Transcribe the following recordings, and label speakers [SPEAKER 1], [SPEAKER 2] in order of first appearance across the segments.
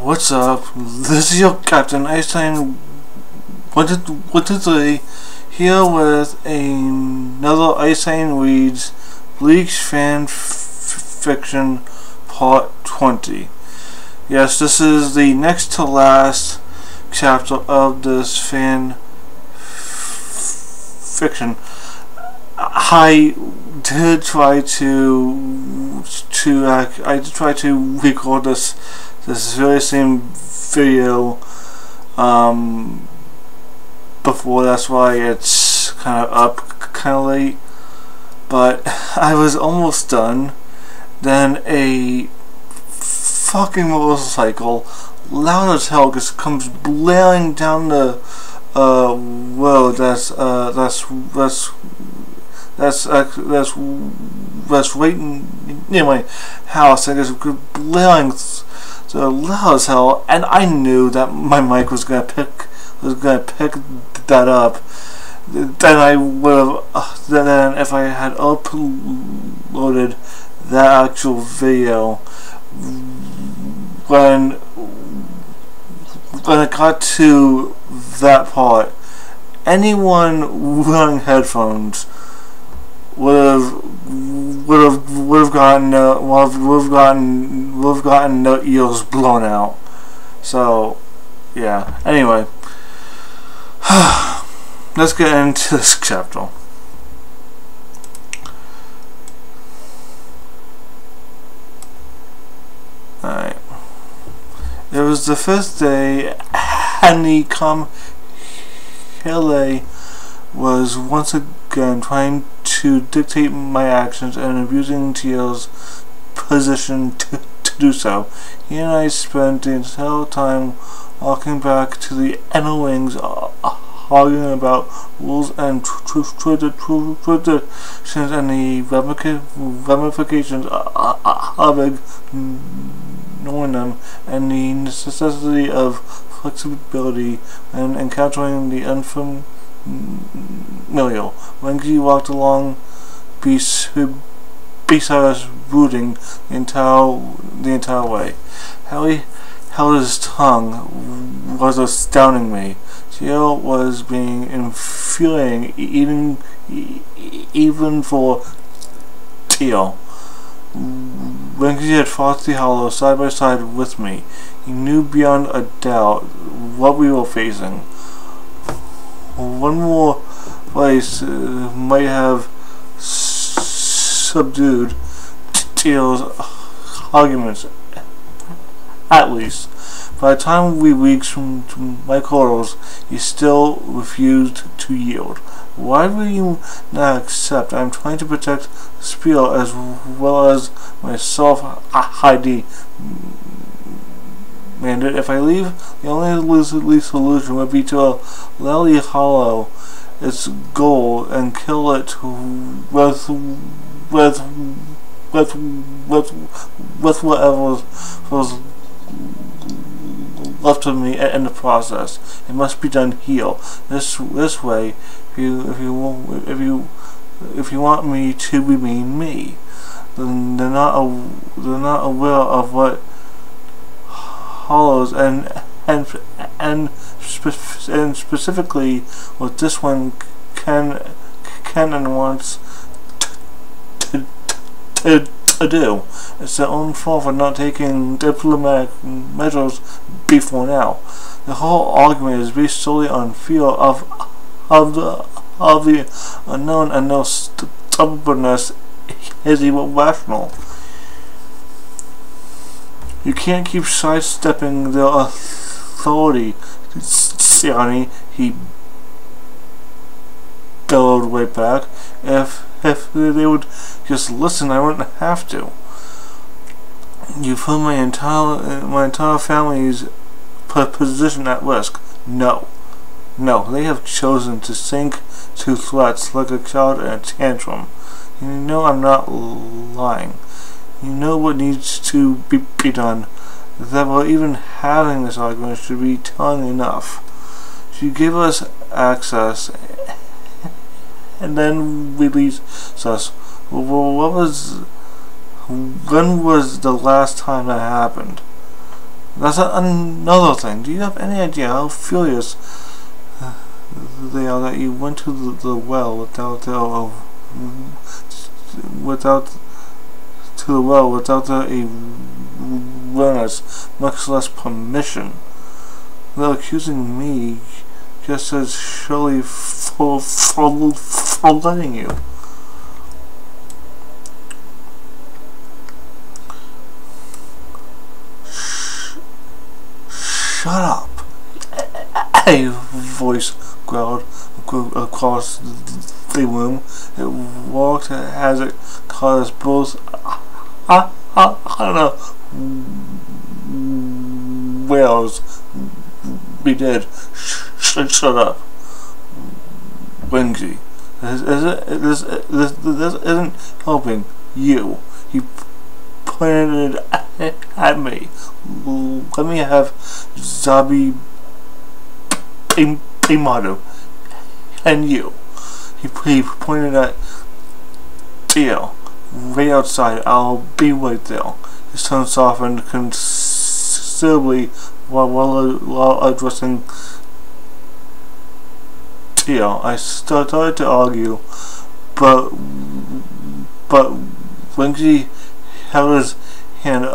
[SPEAKER 1] What's up? This is your Captain Icetitan 123 here with another Icetitan Reads Bleach fan fiction part 20. Yes, this is the next to last chapter of this fan fiction. I did try to record this very same video before. That's why it's kind of up kind of late, but I was almost done. Then a fucking motorcycle, loud as hell, just comes blaring down the road that's right near my house, and it's blaring so loud as hell, and I knew that my mic was gonna pick that up. Then I would have then if I had uploaded that actual video when it got to that part. Anyone wearing headphones would have gotten their ears blown out. So yeah. Anyway, let's get into this chapter. Alright. It was the first day, and the Hele was once again trying to dictate my actions and abusing Teal's position to do so. He and I spent the entire time walking back to the inner wings, arguing about rules and traditions and the ramifications of ignoring them, and the necessity of flexibility and encountering the unfamiliar. Wengi walked along beside us, brooding the entire way. How he held his tongue was astounding me. Teal was being infuriating, even for Teal. Wengi had fought the Hollow side by side with me. He knew beyond a doubt what we were facing. One more place might have subdued Teal's arguments, at least. By the time we reached my quarters, he still refused to yield. Why will you not accept? I'm trying to protect Spiel as well as myself. ID. And if I leave, the only solution would be to allow the Hollow its goal and kill it with whatever was left of me in the process. It must be done here. This way, if you want me to remain me, then they're not aware of what Hollows and specifically what this one can and wants to do. It's their own fault for not taking diplomatic measures before now. The whole argument is based solely on fear of the unknown, and no stubbornness is irrational. You can't keep sidestepping their authority, Siani, he bellowed way back. If they would just listen, I wouldn't have to. You put my entire family's position at risk. No, they have chosen to sink to threats like a child in a tantrum. You know I'm not lying. You know what needs to be done. That we're even having this argument should be telling enough. She gave us access and then released us. When was the last time that happened? That's another thing. Do you have any idea how furious they are that you went to the well without a witness, much less permission? They're accusing me just as surely for letting you. Shut up! A voice growled across the room. It walked as it caught us both. I don't know. Whales. We did. Shut up. Wingsy. This isn't helping you. He pointed at me. Let me have Zabi Imado and you. He pointed at Theo. Right outside. I'll be right there. His tone softened considerably while addressing Theo. I started to argue, but Wingsy held his hand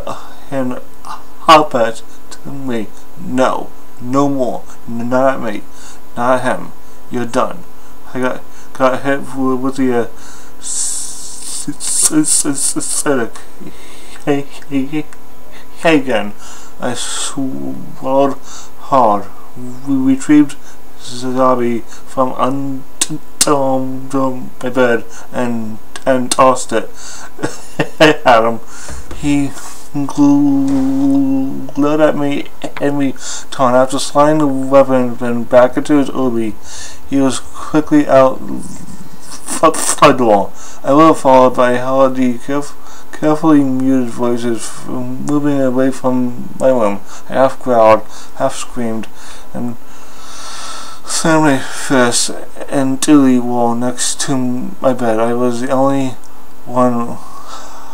[SPEAKER 1] up at me. No more. Not at me. Not at him. You're done. I got hit with the acidic. Hey again. I swallowed hard. We retrieved Zabi from under my bed and tossed it at him. He glared at me and we torn. After sliding the weapon back into his obi, he was quickly out the door. I would have followed, but I heard the carefully muted voices moving away from my room. I half growled, half screamed, and slammed my fist into the wall next to my bed. I was the only one.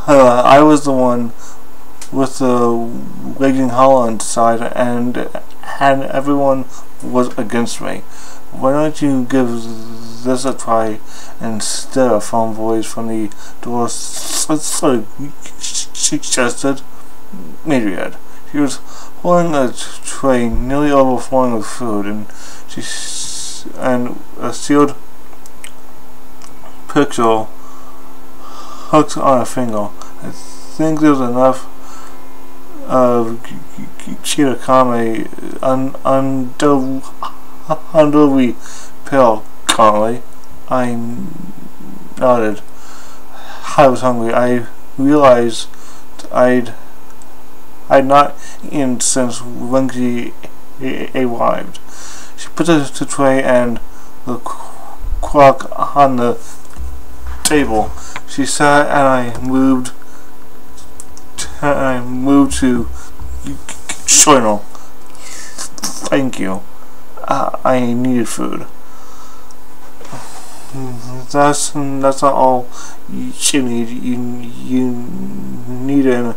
[SPEAKER 1] I was the one with the raging howl inside, and everyone was against me. Why don't you give this a try instead? A phone voice from the door suggested. Myriad. She was holding a tray nearly overflowing with food, and a sealed picture hooked on a finger. I think there's enough of Shirakame undoubtedly pale calmly. I nodded. I was hungry. I realized I'd not eaten since Wingsy arrived. She put the tray and the crock on the table. She sat and I moved to journal. Thank you. I needed food. That's not all you need. You need an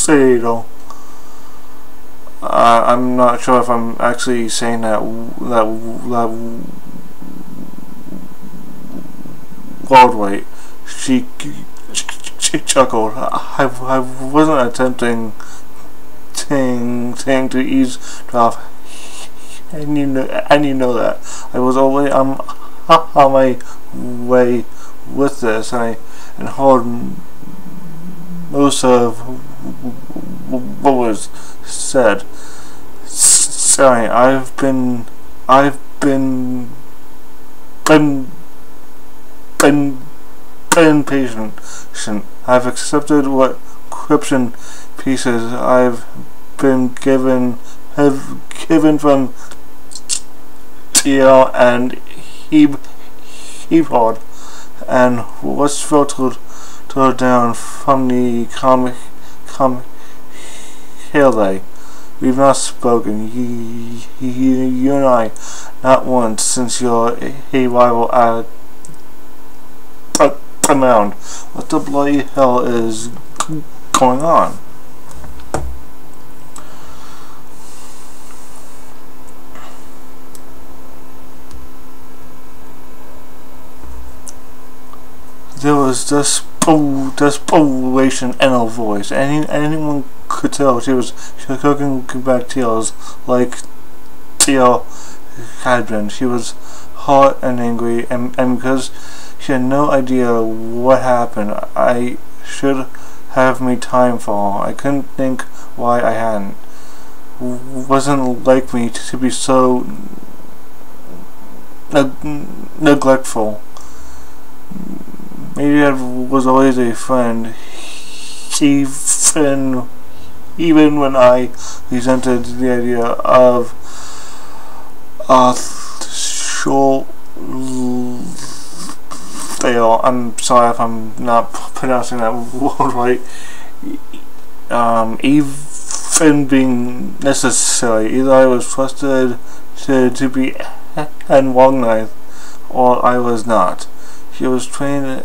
[SPEAKER 1] Icetitan. I'm not sure if I'm actually saying that word right. She chuckled. I wasn't attempting to eavesdrop, and you know that. I was already on my way with this, and heard most of what was said. Sorry, I've been patient. I've accepted what corruption pieces I've been given from TL and Hebord, and what's filtered down from the comic Haley. We've not spoken, you and I, not once since your arrival at the mound. What the bloody hell is going on. There was desperation in her voice. Anyone could tell she was cooking back tears like Tia had been. She was hot and angry, and because she had no idea what happened, I should have made time for her. I couldn't think why I hadn't. Wasn't like me to be so neglectful. Maybe I was always a friend, even when I resented the idea of short fail. I'm sorry if I'm not pronouncing that word right. Even being necessary. Either I was trusted to be an long knife, or I was not. She was trained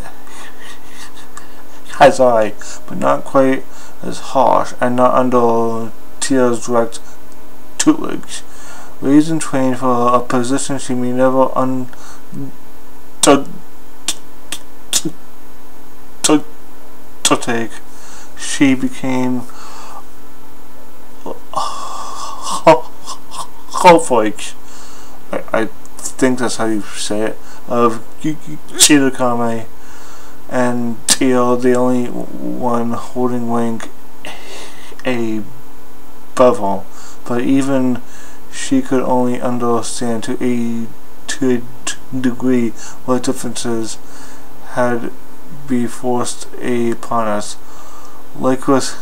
[SPEAKER 1] as I, but not quite as harsh, and not under Tia's direct tutelage. Raised and trained for a position she may never take, she became half-like, I think that's how you say it, of Icetitan, and Tia the only one holding rank above her. But even she could only understand to a degree what differences had been forced upon us. Like with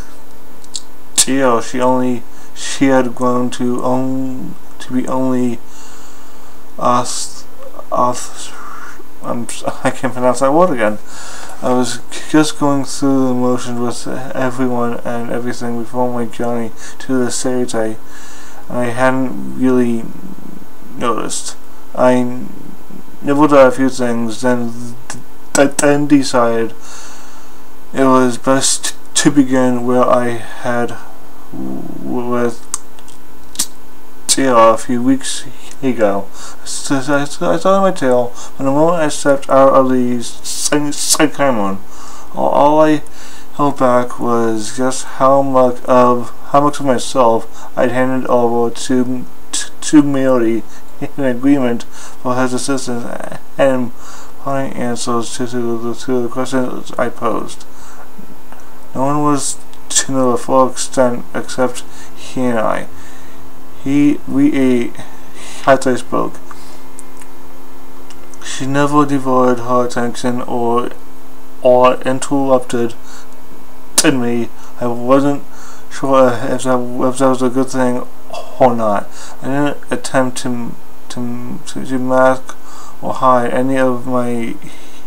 [SPEAKER 1] Tia, she had grown to be only us. I can't pronounce that word again. I was just going through the motions with everyone and everything before my journey to the Icetitan. I hadn't really noticed. I nibbled at a few things, then decided it was best to begin where I had with Tia a few weeks ago. So I started my tale, and the moment I stepped out of the Skycamon, all I held back was just how much of myself I'd handed over to Mary in agreement for his assistance and finding answers to the questions I posed. No one was to know the full extent except he and I. We ate as I spoke. She never divided her attention or interrupted me. I wasn't sure if that was a good thing or not. I didn't attempt to mask or hide any of my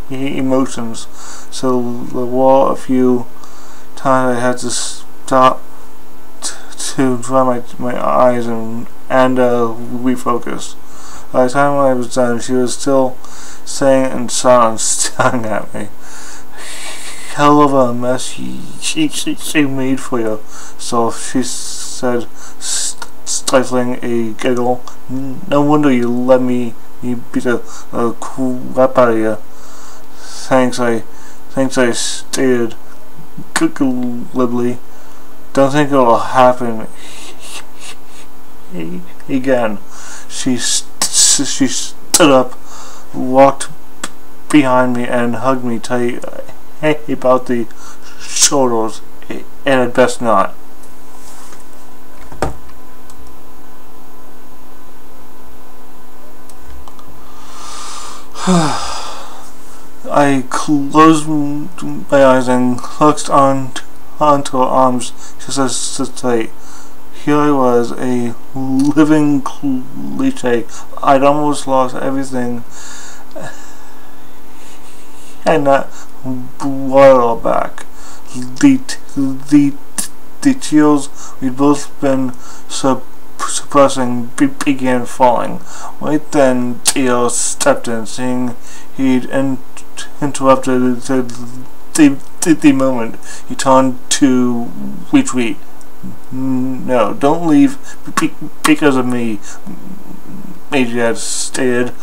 [SPEAKER 1] emotions, so there were a few times I had to stop to dry my eyes and refocus. By the time I was done, she was still saying in silence, staring at me. Hell of a mess she made for yourself, she said, stifling a giggle. No wonder you let me beat the crap out of you. Thanks, I stated glibly. Don't think it will happen again. She stood up, walked behind me, and hugged me tight about the shoulders, and had best not. I closed my eyes and clutched onto her arms just as tight. Here I was, a living cliche. I'd almost lost everything and not brought it all back. The tears we'd both been suppressing began falling. Right then, Tia stepped in, seeing he'd interrupted the moment he turned to retreat. No, don't leave because of me, Major stated.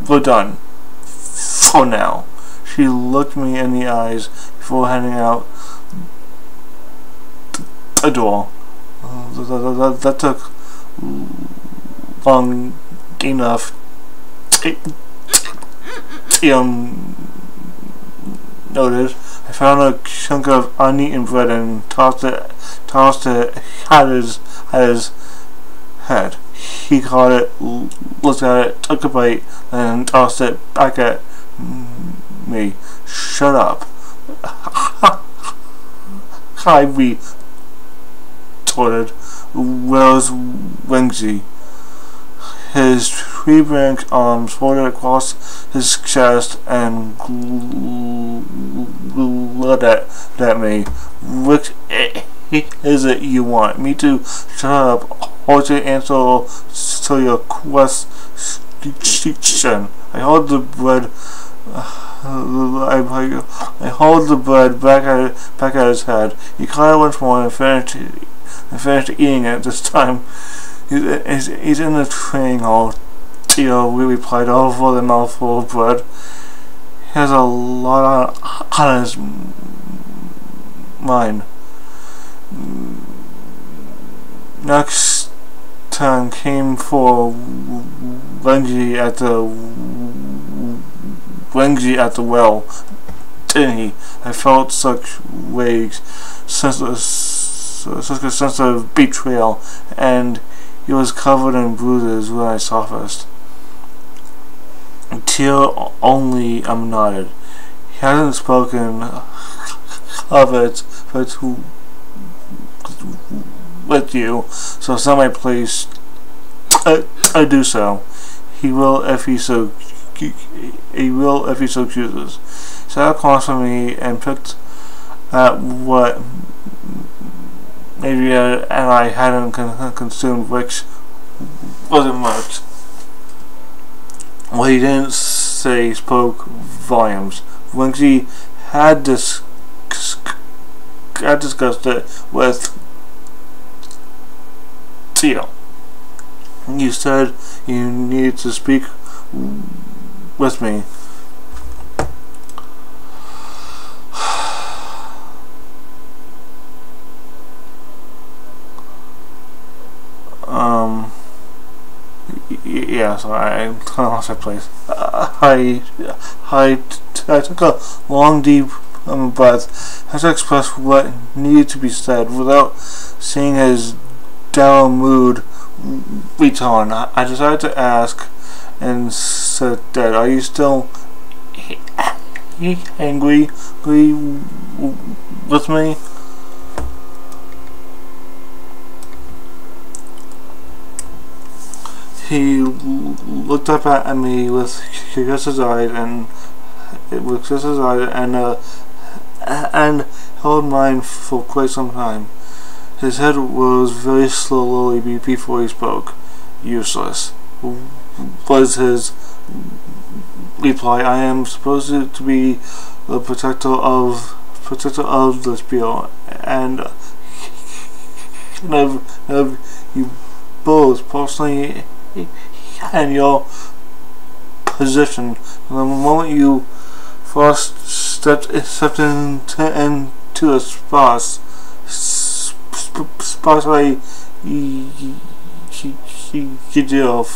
[SPEAKER 1] We're done. For now. She looked me in the eyes before heading out the door. That took long enough. Noted. I found a chunk of uneaten bread and tossed it at his head. He caught it, looked at it, took a bite, and tossed it back at me. Shut up. I retorted. Where's Wingsy? His tree-branch arms folded across his chest and glared at me. Which is it you want? Me to shut up or to answer to your question? I held the bread. I held the bread back at his head. He caught it once more and finished eating it. This time, he's in the training hall. Tio, we replied over the mouthful of bread. He has a lot on his mind. Next time came for Wengie at the well, didn't he? I felt such vague, such a sense of betrayal, and he was covered in bruises when I surfaced. Teal only nodded. He hasn't spoken of it, but with you, so it's not my place. I do so. He will if he so chooses. Sat across from me and picked at what maybe and I hadn't consumed, which wasn't much. What he didn't say spoke volumes. Wingsy had discussed it with Tio. You said you needed to speak with me. Yeah, so I kind of lost my place. I took a long, deep breath. I had to express what needed to be said without seeing his down mood return. I decided to ask and said that, are you still angry with me? He looked up at me with curious eyes and held mine for quite some time. His head rose very slowly before he spoke. Useless was his reply. I am supposed to be the protector of this bureau, and of you both personally and your position. The moment you first stepped into a spot where you deal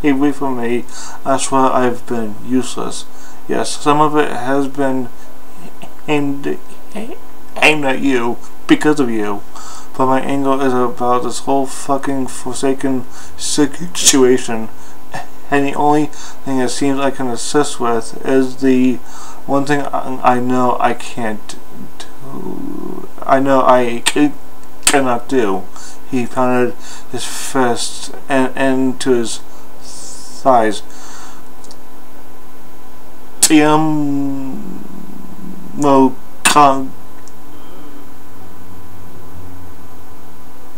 [SPEAKER 1] away from me, that's why I've been useless. Yes, some of it has been aimed at you because of you. But my anger is about this whole fucking forsaken situation, and the only thing it seems I can assist with is the one thing I know I can't do. I know I cannot do. He pounded his fist into his thighs.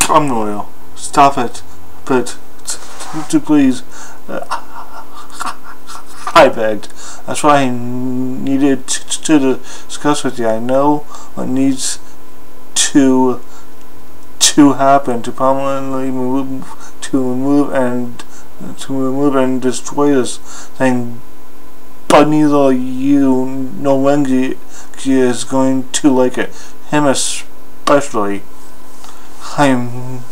[SPEAKER 1] I'm loyal. Stop it. But to please, I begged. That's why I needed to discuss with you. I know what needs to happen to permanently remove and destroy this thing. But neither you nor Wenji is going to like it. Him especially. I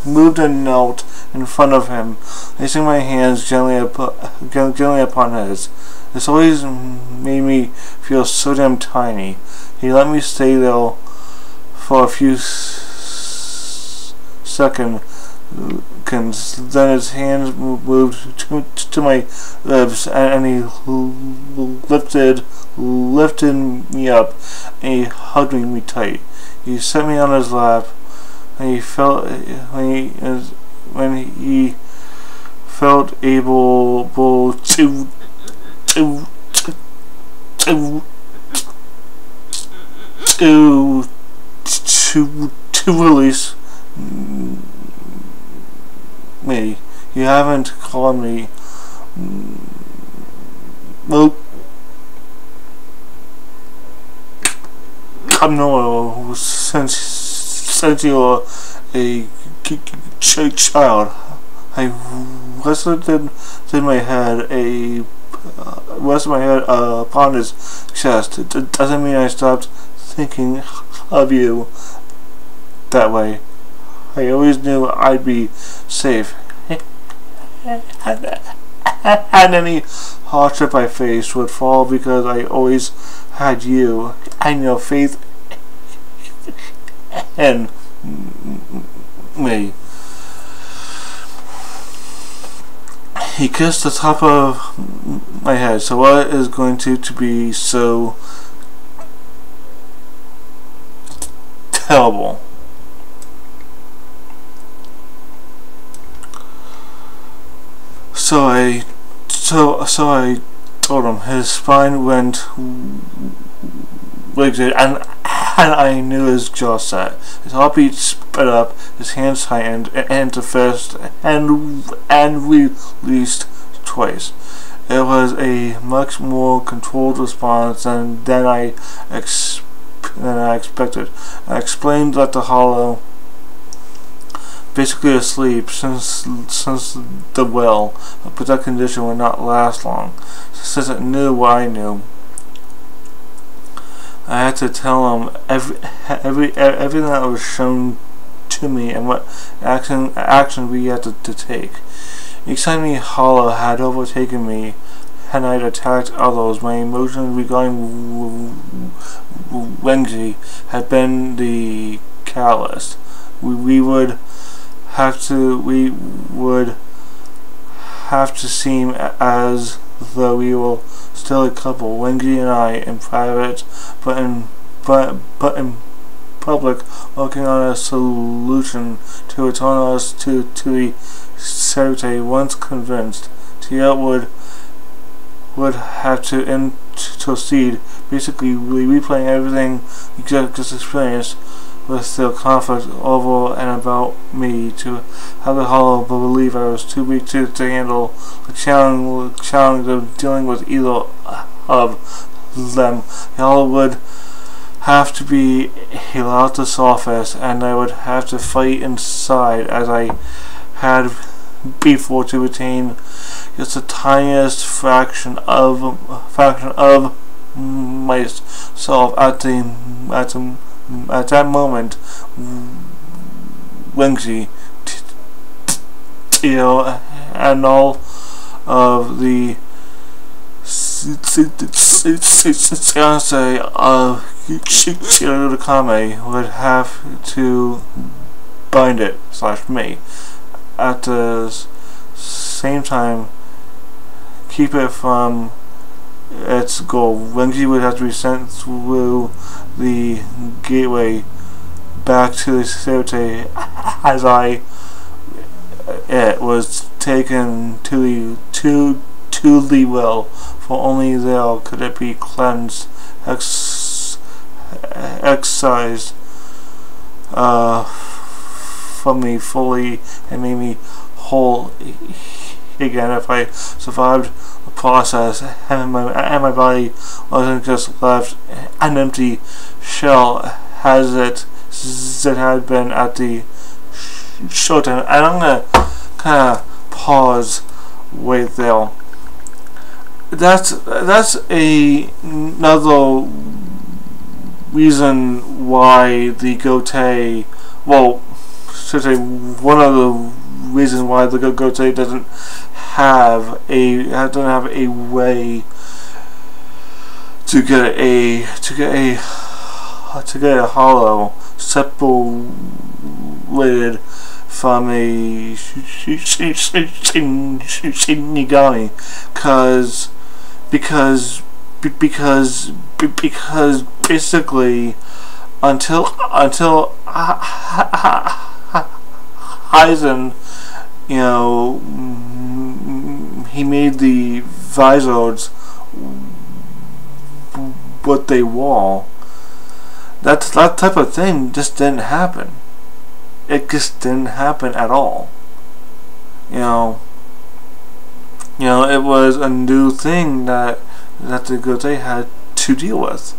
[SPEAKER 1] moved and knelt in front of him, placing my hands gently upon his. This always made me feel so damn tiny. He let me stay there for a few seconds. Then his hands moved to my lips, and he lifted me up, and he hugged me tight. He set me on his lap, and when he felt able to release me. You haven't called me. Well, I'm no since you're a child. I rested my head upon his chest. It doesn't mean I stopped thinking of you that way. I always knew I'd be safe. And any hardship I faced would fall because I always had you and your faith in me. He kissed the top of my head. So what is going to be so terrible? So I told him. His spine went rigid, and I knew his jaw set. His heartbeat sped up, his hands tightened into fist, and released twice. It was a much more controlled response than I expected. I explained that the hollow, basically asleep since the well, but that condition would not last long. Since it knew what I knew, I had to tell him everything that was shown to me and what action we had to take. Each time the hollow had overtaken me and I'd attacked others, my emotions regarding Wenji had been the catalyst. We would have to seem as though we were still a couple, Wenji and I, in private, but in public, working on a solution to return us to the Icetitan. Once convinced, Tia would have to intercede, basically replaying everything we just experienced with the conflict over and about me, to have the hollow believe I was too weak to handle the challenge of dealing with either of them. The hollow would have to be allowed to surface, and I would have to fight inside as I had before to retain just the tiniest fraction of myself at that moment. Wenji, and all of the fiance of Kame would have to bind it / me. At the same time, keep it from its goal. Wenji would have to be sent through the gateway back to the Icetitan, as it was taken to the well, for only there could it be cleansed, excised from me fully, and made me whole again if I survived the process and my body wasn't just left an empty shell as it had been at the showtime. And I'm gonna kind of pause right there. That's another reason why the Gotei, well, should say one of the reasons why the Gotei doesn't have a way to get a hollow separated from a Shinigami, because basically until Aizen, you know, he made the visors what they were. That type of thing just didn't happen. It just didn't happen at all. You know, it was a new thing that the Gotei had to deal with.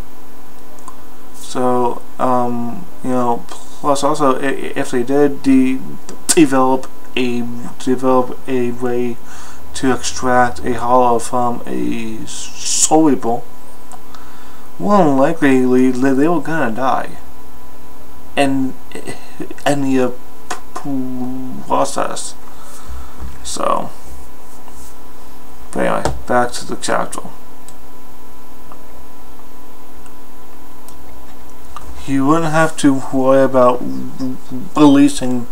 [SPEAKER 1] So, you know, plus also, if they did develop a way to extract a hollow from a soul reaper, more than likely they were gonna die. And the process. So, but anyway, back to the chapter. You wouldn't have to worry about releasing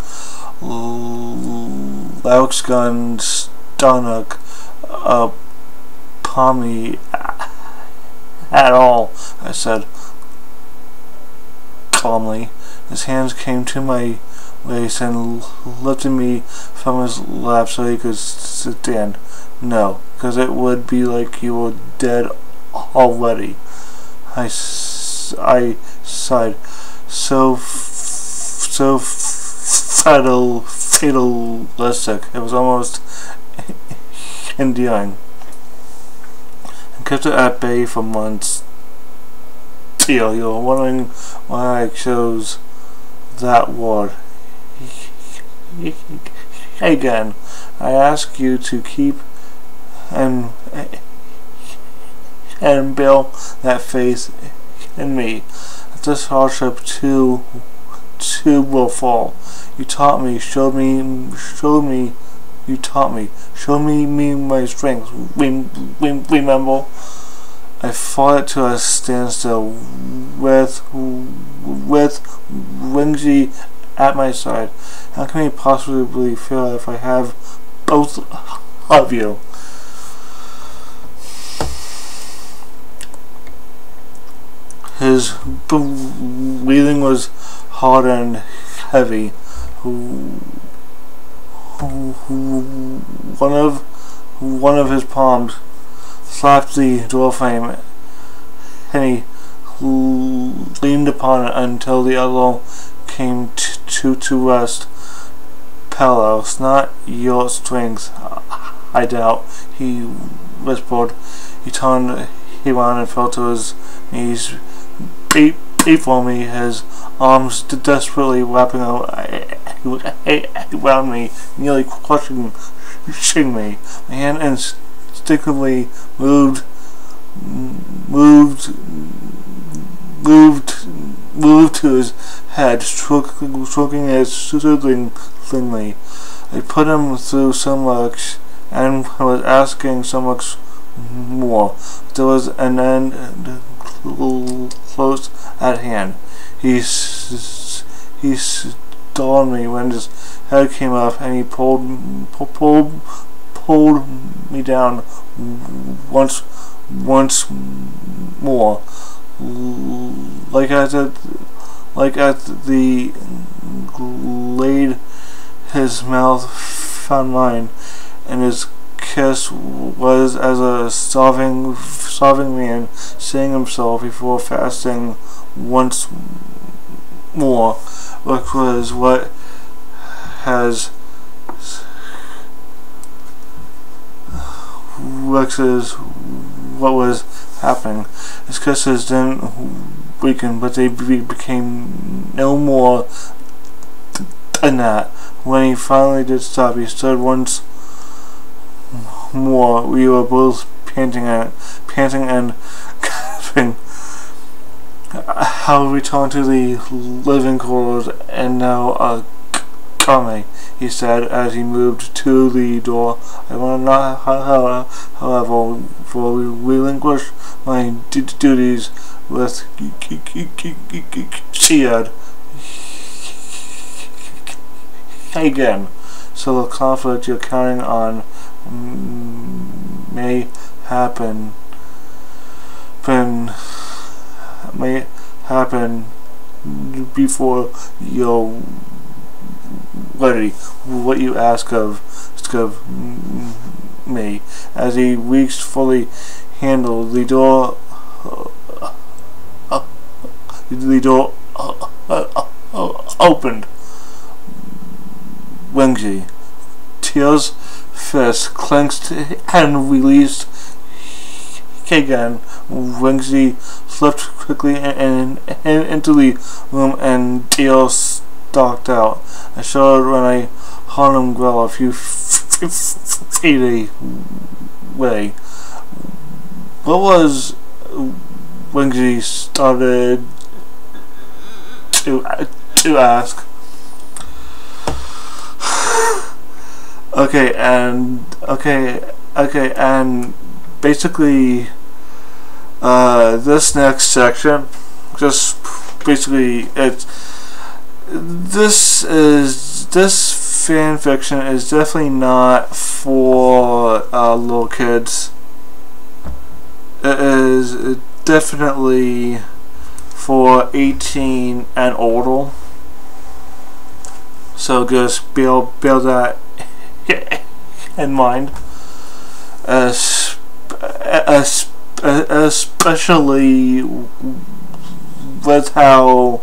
[SPEAKER 1] Laoxgun Starnock Pommy at all, I said calmly. His hands came to my waist and lifted me from his lap so he could stand. No, because it would be like you were dead already. I sighed. So fatalistic. It was almost endearing. I kept it at bay for months. You're wondering why I chose that word. Again, I ask you to keep and build that faith in me. This hardship too will fall. You taught me, showed me my strength. Remember? I fought it to a standstill with Wingji at my side. How can we possibly fail if I have both of you? His breathing was hard and heavy. One of his palms slapped the doorframe, and he leaned upon it until the other came to rest. Palos, not your strength, I doubt, he whispered. He turned around and fell to his knees before me, his arms desperately wrapping around me, nearly crushing me. My hand instinctively moved to his head, stroking it soothingly. I put him through so much, and was asking so much more. There was an end close at hand. He stalled me when his head came up, and he pulled me down once more, like at the laid his mouth found mine, and his kiss was as a starving man seeing himself before fasting once more, which was what has realizes what was happening. His kisses didn't weaken, but they became no more than that. When he finally did stop, he stood once more. We were both panting and gasping. I'll return to the living quarters and now Kame, he said as he moved to the door. I want not, however, for relinquish my duties with Chiad again. So the conflict you're counting on may happen before you're ready. What you ask of me. As he reached fully handled the door, opened. Wengzi. Teal's fist clenched and released again. Wengzi slipped quickly into the room and Teal stalked out. I shuddered when I heard him growl a few feet away. What was Wengzi started to ask? Okay, and basically, this next section, just basically, this fan fiction is definitely not for little kids. It is definitely for 18 and older. So just bear that in mind, especially with how,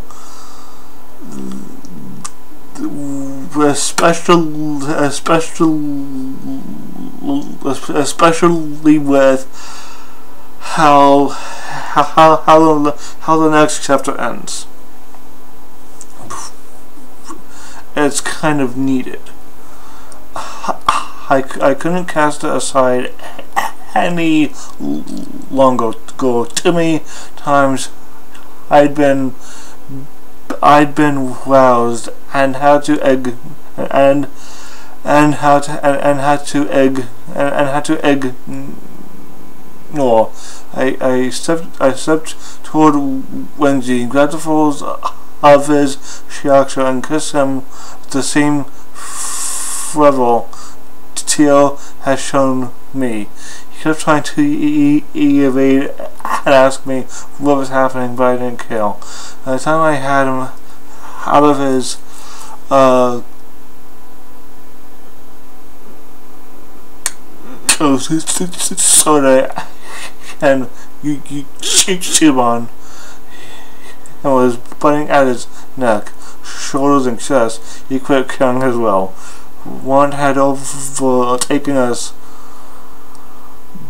[SPEAKER 1] especially with how the next chapter ends. It's kind of needed. I couldn't cast it aside any longer. Too many times I'd been roused and had to ignore. I stepped toward Wengzi, grabbed the folds of his shiaksha and kissed him with the same fervor Teal has shown me. He kept trying to evade and ask me what was happening, but I didn't care. By the time I had him out of his soda and Shiban, and was biting at his neck, shoulders, and chest. He quit caring as well. One had overtaken us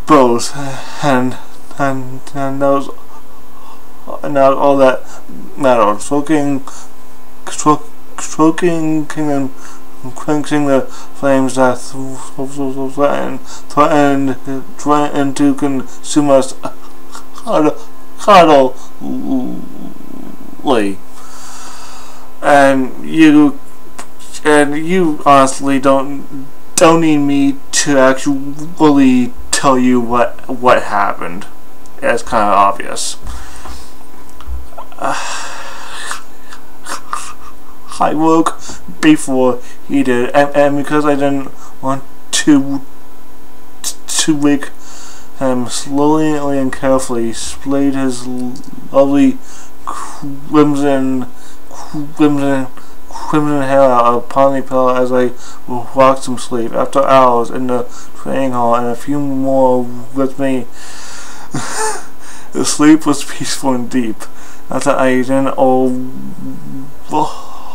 [SPEAKER 1] both, and that was not all that mattered. Stroking and quenching the flames that threatened to consume us heartily. And you honestly don't need me to actually tell you what happened. It's kind of obvious. I woke before he did, and because I didn't want to wake him, slowly and carefully splayed his lovely crimson hair out upon the pillow as I rocked him to sleep. After hours in the training hall and a few more with me, the sleep was peaceful and deep. Not that I didn't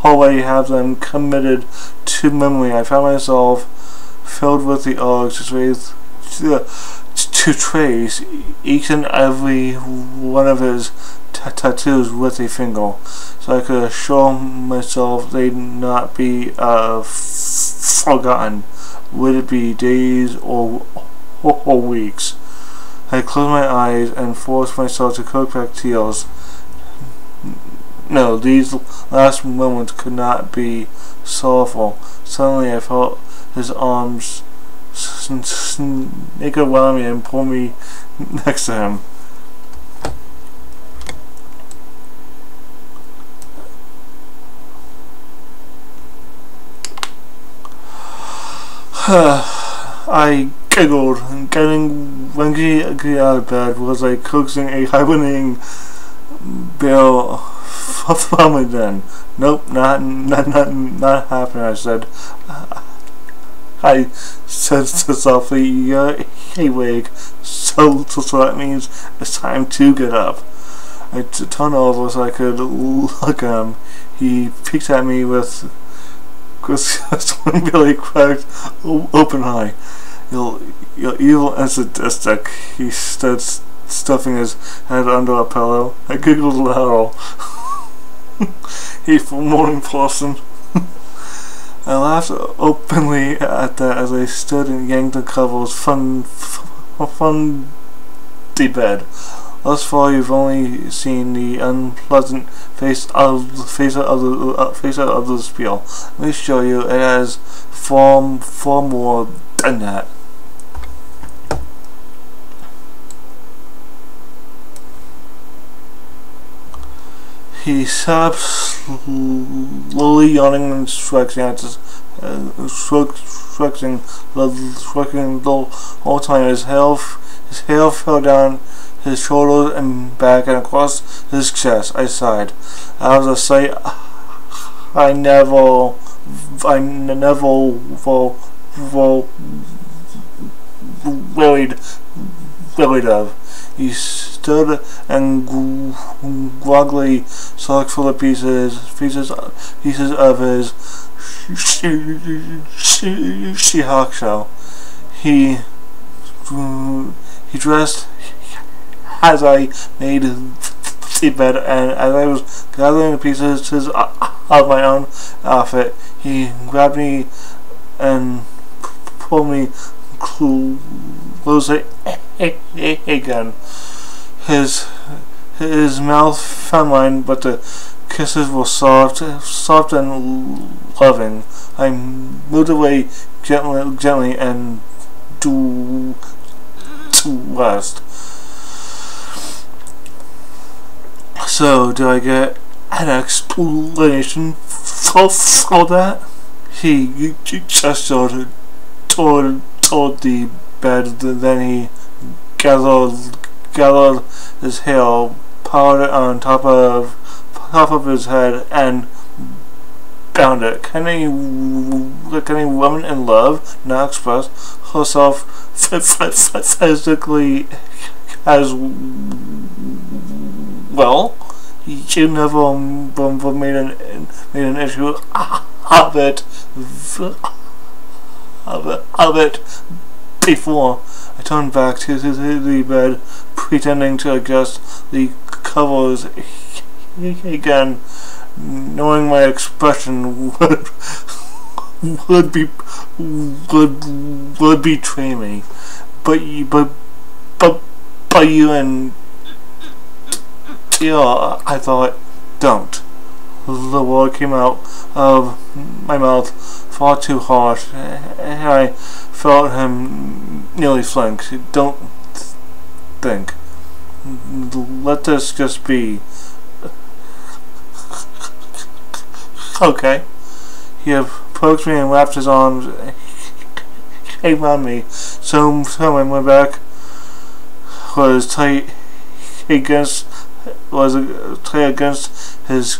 [SPEAKER 1] already have them committed to memory. I found myself filled with the urge to trace each and every one of his tattoos with a finger, so I could assure myself they'd not be forgotten. Would it be days or weeks? I closed my eyes and forced myself to cook back tears. No, these last moments could not be sorrowful. Suddenly I felt his arms snake around me and pull me next to him. I giggled, and getting out of bed was like coaxing a hibernating bear from me then. Nope, not happening, I said. I said softly, "You're awake, so that means it's time to get up." I turned over so I could look at him. He peeked at me with one really cracked open eye. You're evil and sadistic. He stood stuffing his head under a pillow. I giggled louder. He's a morning person. I laughed openly at that as I stood and yanked the covers from the bed. Thus far, you've only seen the unpleasant face of the spiel. Let me show you. It has far more than that. He stopped, slowly yawning and stretching the whole time. His hair fell down his shoulders and back and across his chest. I sighed. That was a sight I never worried of. He stood and groggily sucked full of pieces of his She-Hulk shell. He dressed as I made the bed, and as I was gathering the pieces of my own outfit, he grabbed me and pulled me close again. His mouth found mine, but the kisses were soft and loving. I moved away gently and to rest. So, do I get an explanation for that? He gestured toward the bed, then he gathered his hair, piled it on top of his head, and bound it. Can a woman in love not express herself physically as well? You never made an issue of it before. I turned back to the bed, pretending to adjust the covers again, knowing my expression would betray me. But you and Tia, I thought, don't. The word came out of my mouth far too harsh, and I felt him nearly flinch. Don't think. Let this just be. Okay. He approached me and wrapped his arms around me, so my back was tight against his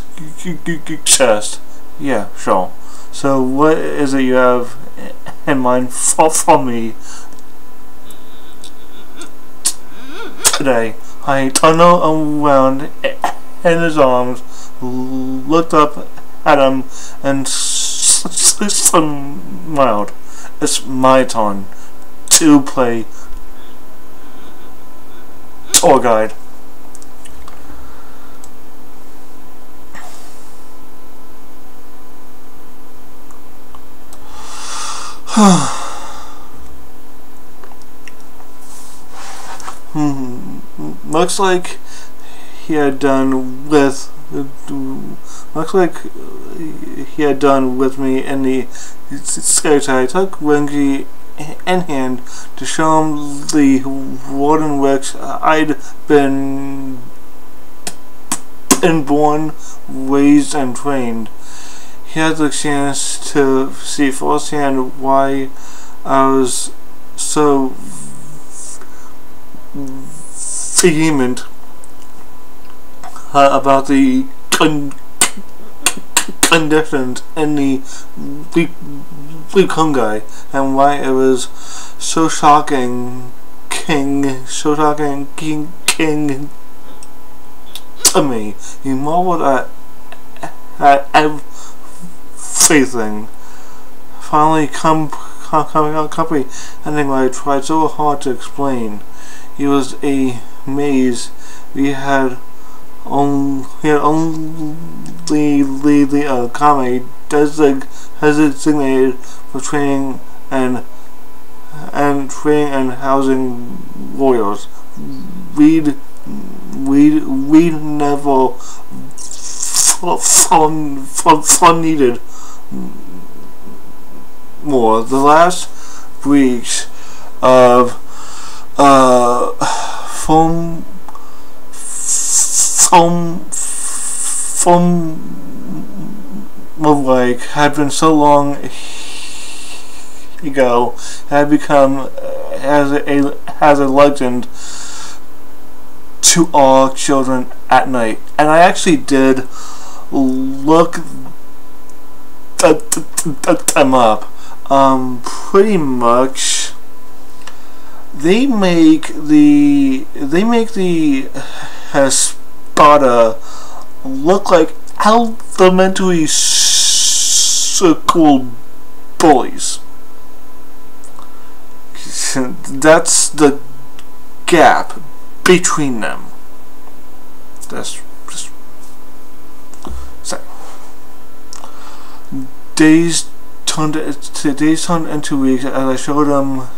[SPEAKER 1] chest. Yeah, sure. So what is it you have in mind for me today? I turned around in his arms, looked up at him, and smiled. It's my turn to play tour guide. Looks like he had done with me in the sketch. I took Renji in hand to show him the world in which I'd been born, raised, and trained. He had the chance to see firsthand why I was so vehement about the conditions in the Kungai, and why it was so shocking king to me. He marveled at everything. Finally comprehending what I tried so hard to explain. He was amazed. We had only the Kame designated for training and housing warriors. We'd never needed more. The last breach of like had been so long ago, had become as a legend to all children at night. And I actually did look them up. Pretty much they make the Espada look like elementary school bullies. That's the gap between them. That's just so. Days turned into weeks as I showed them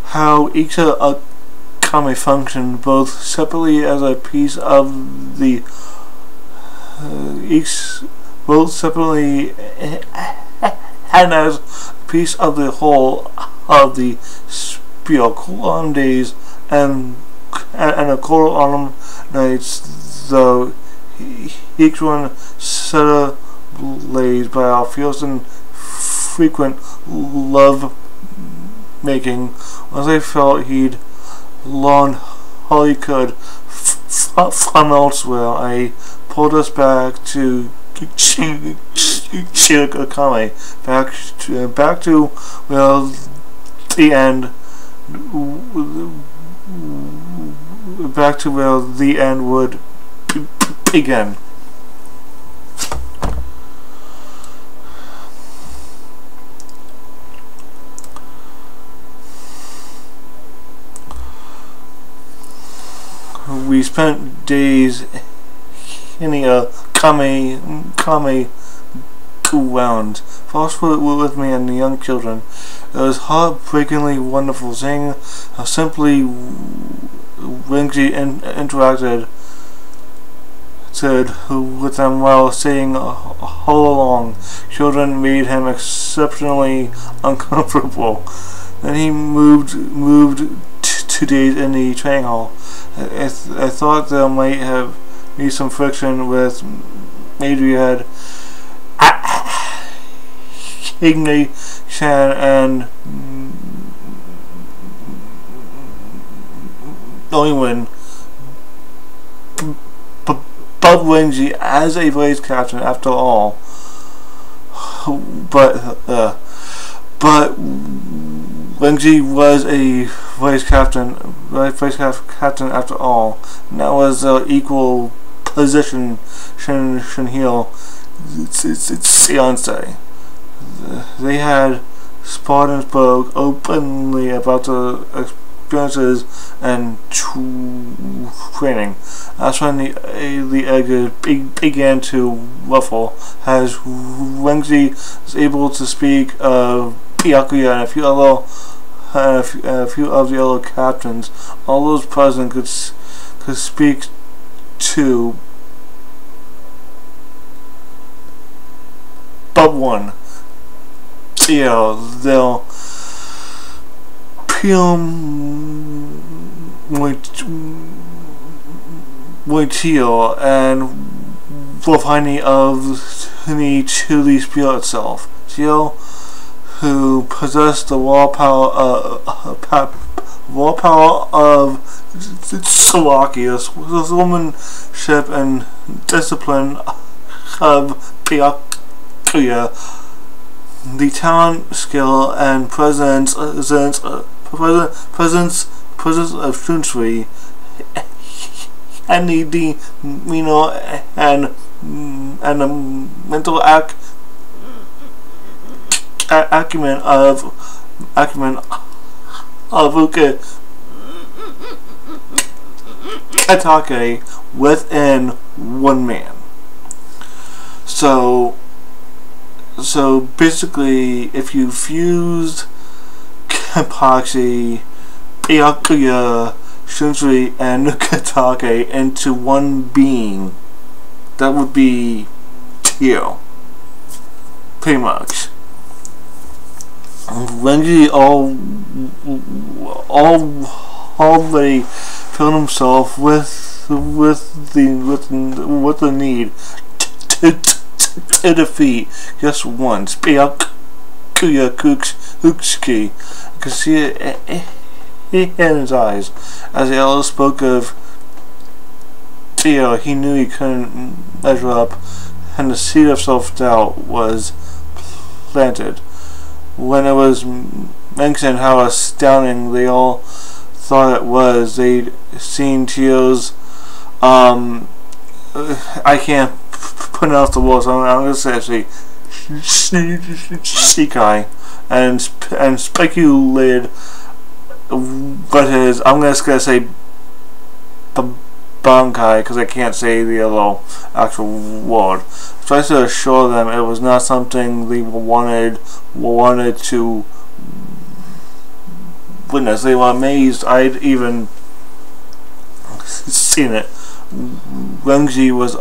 [SPEAKER 1] how each Kame functioned, both separately as a piece of the and as a piece of the whole of the spiel. Cool autumn days and a cold autumn nights, though each one set ablaze by our fierce and frequent love making. Once I felt he'd learned all he could from elsewhere, I pulled us back to Shirokame, back to well the end, back to where the end would begin. We spent days in the Kame rounds, Fox with me and the young children. It was heartbreakingly wonderful seeing how simply Renji interacted with them while saying all along children made him exceptionally uncomfortable. Then he moved 2 days in the training hall. I thought there might have been some friction with Adrian, Igni-chan, and Owen. But Renji as a vice captain, after all. But Renji was a vice captain after all. And that was equal position. Shinheel, it's fiance. They had spoke openly about the experiences and training. That's when the egg began to ruffle, as Renji was able to speak of Byakuya and a few of the other captains. All those present could speak to but one. They'll Waitio and Wolfhiny of the to the spirit itself. Geo, who possessed the raw power of Sawaki, the womanship and discipline of Byakuya, the talent, skill, and presence of Shunsui, and the and the mental acumen of Uketake within one man. So basically, if you fused Kenpachi, Byakuya, Shunsui, and Uketake into one being, that would be Tio. Pretty much. Renji already filled himself with the need to defeat just once Byakuya Kuchiki. I could see it in his eyes. As the elder spoke of Tio, he knew he couldn't measure up, and the seed of self-doubt was planted. When it was mentioned how astounding they all thought it was, they'd seen Tio's I can't pronounce the words, so I'm going to say actually Shikai, and speculated what his, I'm just going to say Bankai, because I can't say the other actual word. Tries to assure them it was not something they wanted to witness. They were amazed I'd even seen it. Renji was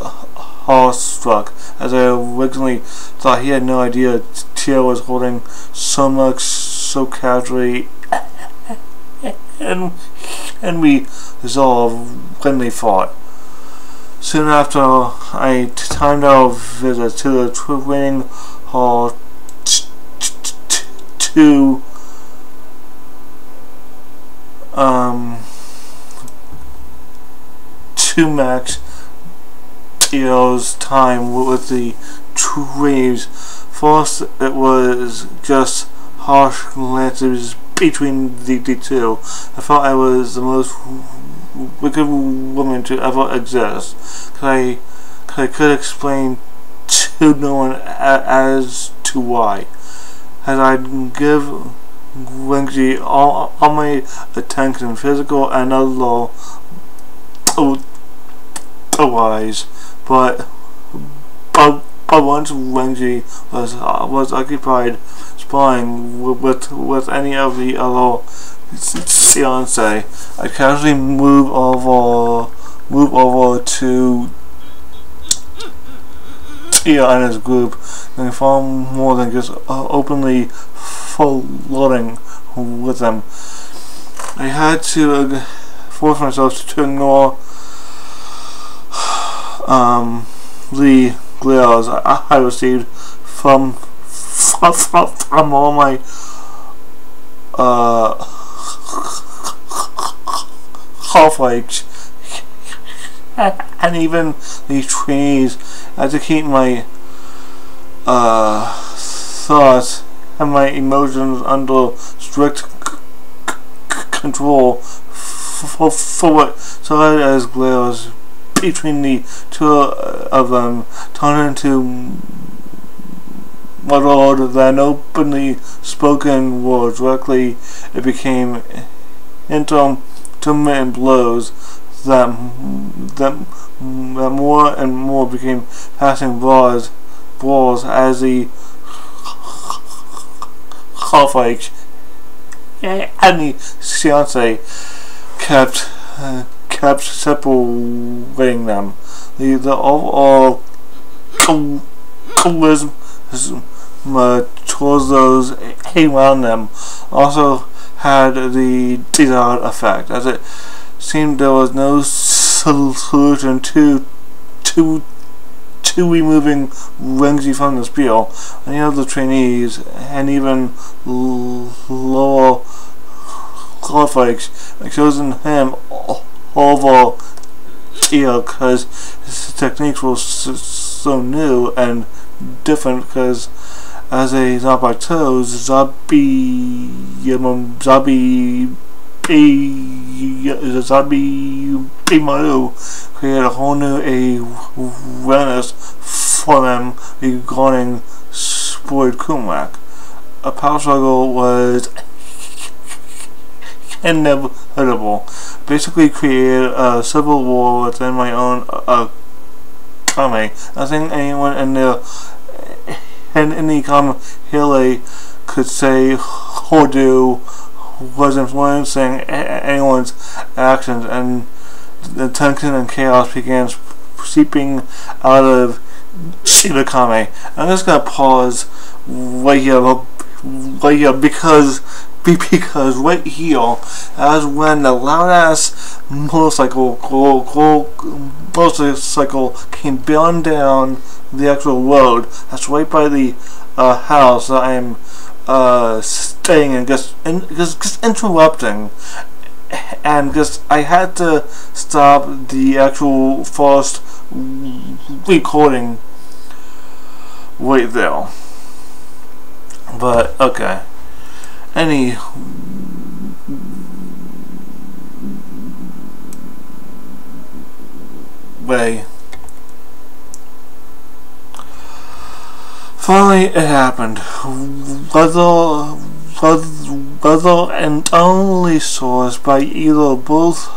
[SPEAKER 1] awestruck, as I originally thought. He had no idea Tio was holding so much so casually, and we resolved when they fought. Soon after, I timed our visit to the training hall to match Tio's time with the trades. First, it was just harsh glances between the two. I felt I was the most wicked woman to ever exist. I could explain to no one as to why. As I'd give Renji all my attention, physical and otherwise, but once Renji was occupied sparring with any of the other fiancé, I casually move over to Tio and his group, and far more than just openly flirting with them. I had to force myself to ignore the glares I received from all my half-likes and even the trainees. I had to keep my thoughts and my emotions under strict control for what started as glares between the two of them turned into muddled, then openly spoken words. Directly it became intermittent blows that more and more became passing brawls as the Half-Ike and the fiance kept separating them. The overall charisma towards those around them also had the desired effect, as it seemed there was no solution to removing Renji from the spiel. Many of the trainees and even lower Half-Ikes had chosen him over Tio because his techniques were so new and different, because as a Zabato, Maru created a whole new awareness for them regarding Spoiled Kumrak. A power struggle was inevitable. Basically created a civil war within my own kame. Nothing anyone in the common Hele could say or do was influencing anyone's actions, and the tension and chaos began seeping out of Shirakame. I'm just gonna pause right here because right here, as when the loud ass motorcycle came barreling down the actual road. That's right by the house that I'm staying in, just interrupting, and just I had to stop the actual first recording right there. But okay. Anyway, finally it happened. Whether entirely sourced by either or both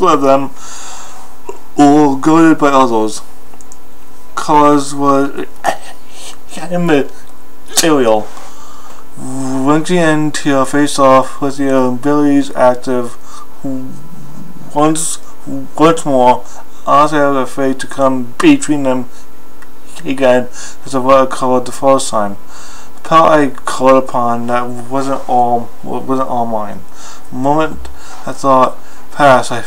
[SPEAKER 1] of them, or goaded by others, cause was immaterial. Renji and Tio face off with their abilities active once more. Honestly, I was afraid to come between them again because of what I called the first time. The power I called upon that wasn't all mine. The moment I thought passed, I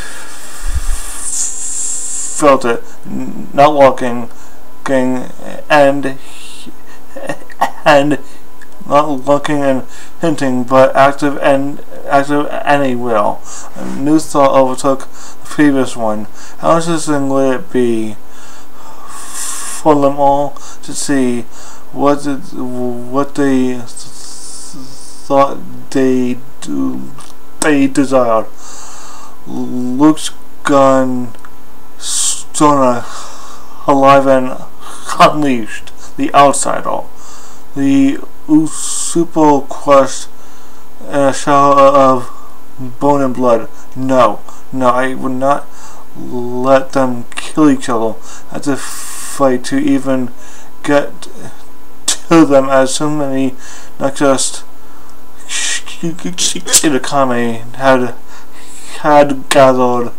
[SPEAKER 1] felt it, not walking, and not looking and hinting, but active any will. A new thought overtook the previous one. How interesting would it be for them all to see what they thought they desired? Luke's gun, Sona, alive and unleashed. The outsider. The Usupo crushed in a shower of bone and blood. No, I would not let them kill each other. I had to fight to even get to them, as so many, not just Shirakame, had gathered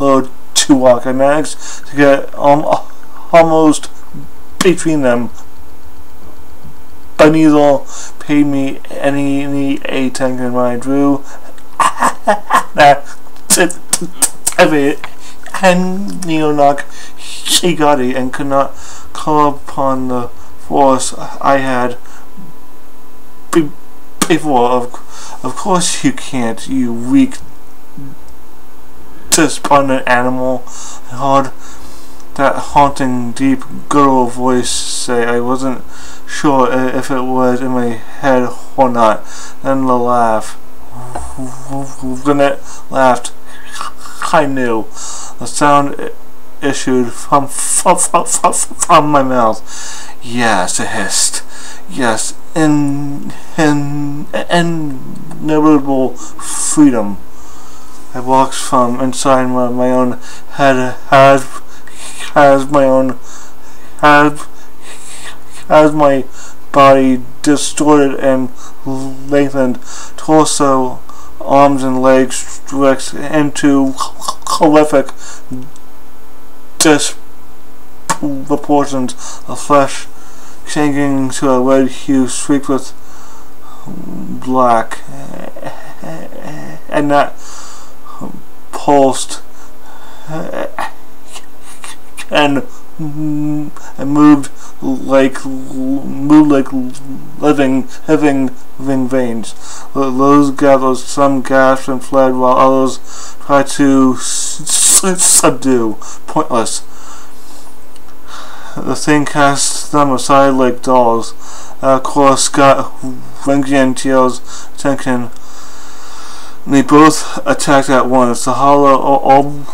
[SPEAKER 1] her to walk. I managed to get almost between them, but neither paid me any attention when I drew and Neonok Shigari and could not call upon the force I had before. Of course you can't, you weak, despondent animal. I heard that haunting, deep, guttural voice say. I wasn't sure if it was in my head or not. Then the laugh. When it laughed, I knew. The sound issued from my mouth. Yes, it hissed. Yes, inevitable freedom. I walked from inside my own head, has my body distorted and lengthened, torso, arms and legs stretched into horrific disproportions of flesh, changing to a red hue streaked with black, and that pulsed and moved like living veins. Those gathered, some gasped and fled, while others tried to subdue. Pointless. The thing cast them aside like dolls. Of course, got Renji and Teal's attention. They both attacked at once. The Hollow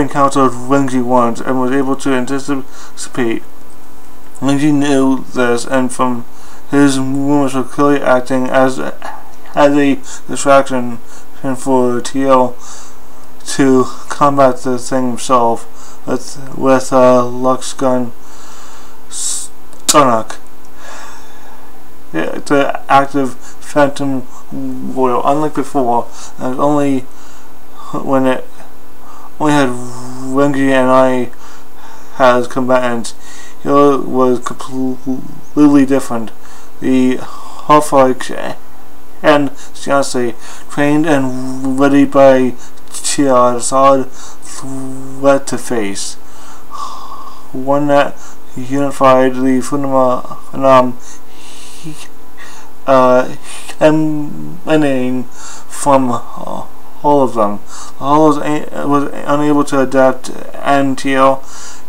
[SPEAKER 1] encountered Renji once and was able to anticipate. Renji knew this, and from his movements were clearly acting as a distraction for Teal to combat the thing himself with Lux gun Stunnock. The active Phantom Royal, unlike before, and only when it only had Renji and I as combatants, here was completely different. The Half-Like and Fiancé, trained and ready by Chia, a solid threat to face. One that unified the phenomenon emanating from all of them. Hollows was unable to adapt, and Teal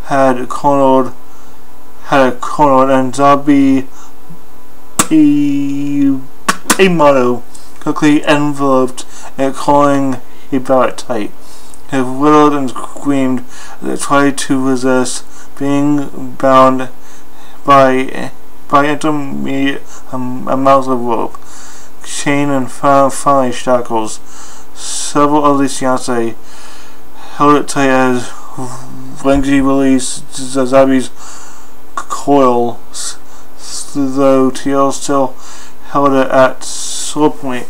[SPEAKER 1] had cornered and Zabi Motto quickly enveloped it, calling about it tight. It whittled and screamed as it tried to resist being bound by intermediate amounts of rope, chain, and finally shackles. Several of the fiancé held it tight as Renji released Zabi's coils, though Teal still held it at sword point.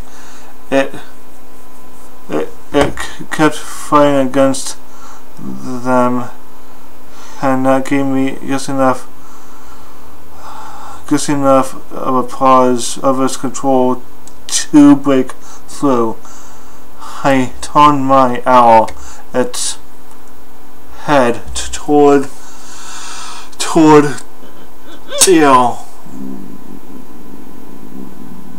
[SPEAKER 1] It kept fighting against them, and that gave me just enough of a pause of its control to break through. I turned my owl, its head toward Teal.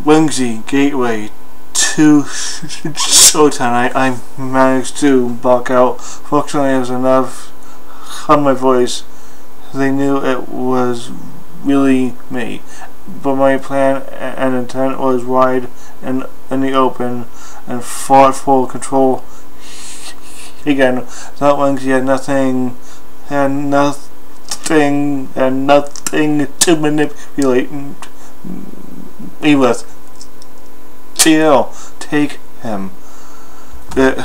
[SPEAKER 1] Renji gateway to Showtime. I managed to block out. Fortunately, it was enough on my voice. They knew it was really me, but my plan and intent was wide and in the open, and fought full control again. Not Renji had nothing to manipulate me with. Teal, take him. It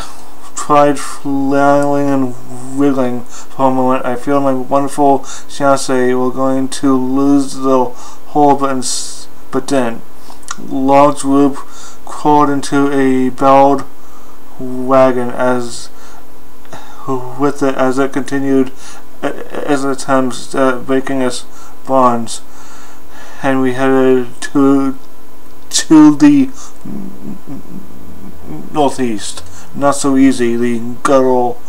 [SPEAKER 1] tried flailing and wriggling for a moment. I feel my wonderful fiancé were going to lose the hold, but didn't. Log's rope crawled into a belled wagon as it continued its attempts at breaking its bonds, and we headed to the northeast. Not so easy, the guttural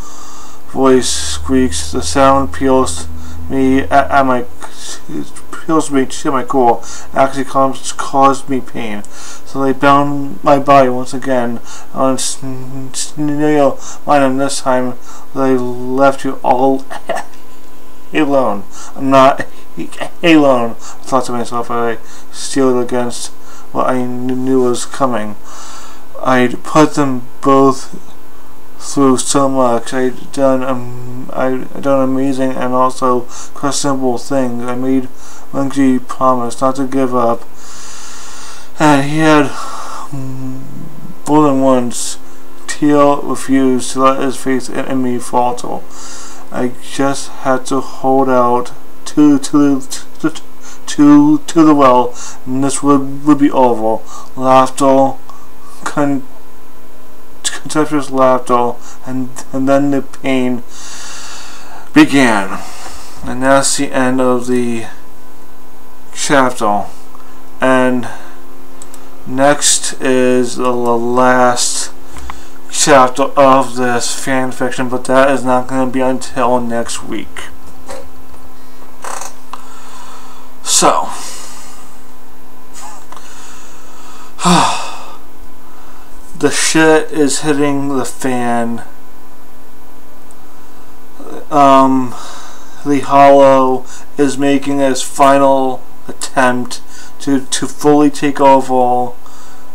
[SPEAKER 1] voice squeaks. The sound pierced me to my core. Actually caused me pain. So they bound my body once again on snail line, and this time they left you all alone. I'm not alone, I thought to myself as I steeled against what I knew was coming. I'd put them both through so much. I done amazing and also questionable things. I made Monkey promise not to give up, and he had more than once Teal refused to let his faith in me falter. I just had to hold out to the well, and this would be over. Laughter, contemptuous laughter, and then the pain began. And that's the end of the chapter. And next is the last chapter of this fan fiction, but that is not going to be until next week. So, the shit is hitting the fan. The Hollow is making its final attempt to fully take over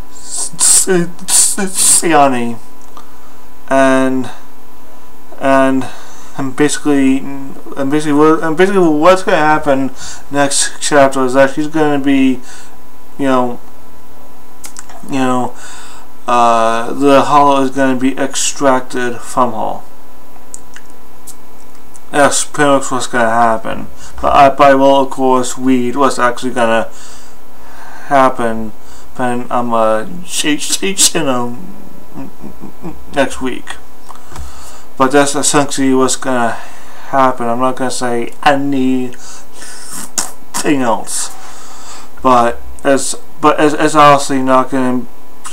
[SPEAKER 1] Siani, and basically what's going to happen next chapter is that she's going to be, the Hollow is going to be extracted from her. That's pretty much what's going to happen. But I will, of course, read what's actually going to happen when I'm next week. But that's essentially what's going to happen. I'm not going to say anything else. But it's honestly not going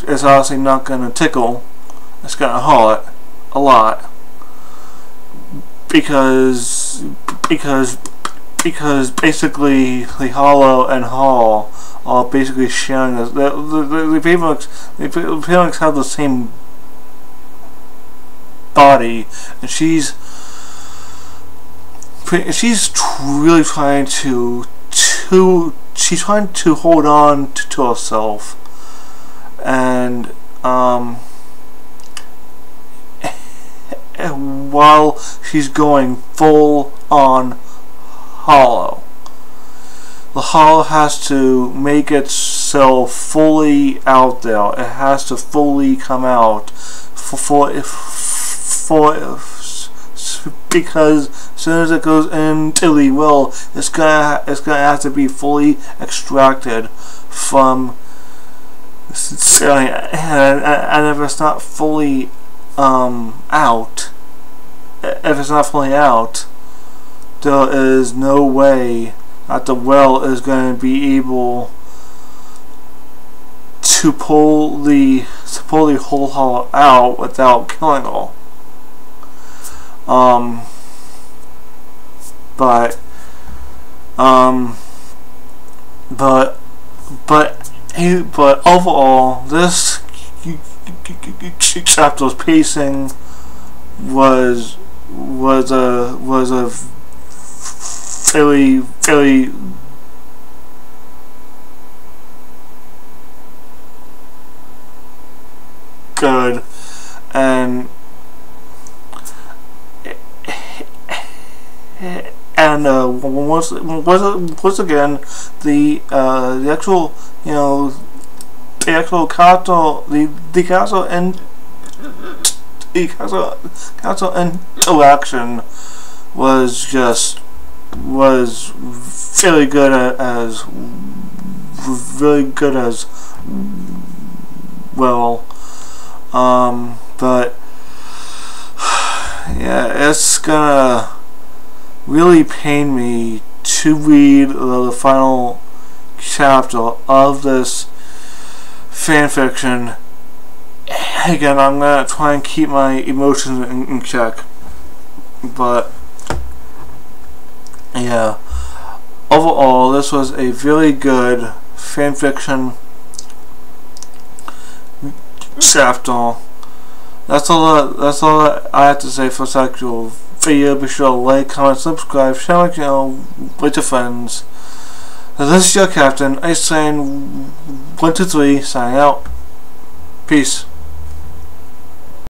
[SPEAKER 1] to tickle. It's going to hurt a lot. Because basically the Hollow and Hall are basically sharing this. The Phoenix have the same body, and she's really trying to hold on to herself, and while she's going full on Hollow. The Hollow has to make itself fully out there. It has to fully come out because as soon as it goes into the well, it's gonna have to be fully extracted from and if it's not fully out, there is no way that the well is going to be able to pull the whole Hollow out without killing her. But overall, this chapter's pacing was a fairly good, and once again the actual council interaction was really good as well. But yeah, it's gonna really pain me to read the final chapter of this fanfiction. Again, I'm gonna try and keep my emotions in check, but yeah, overall this was a really good fanfiction chapter. That's all that I have to say for this actual video. Be sure to like, comment, subscribe, share my channel with your friends. This is your captain, Icetitan 123, signing out. Peace.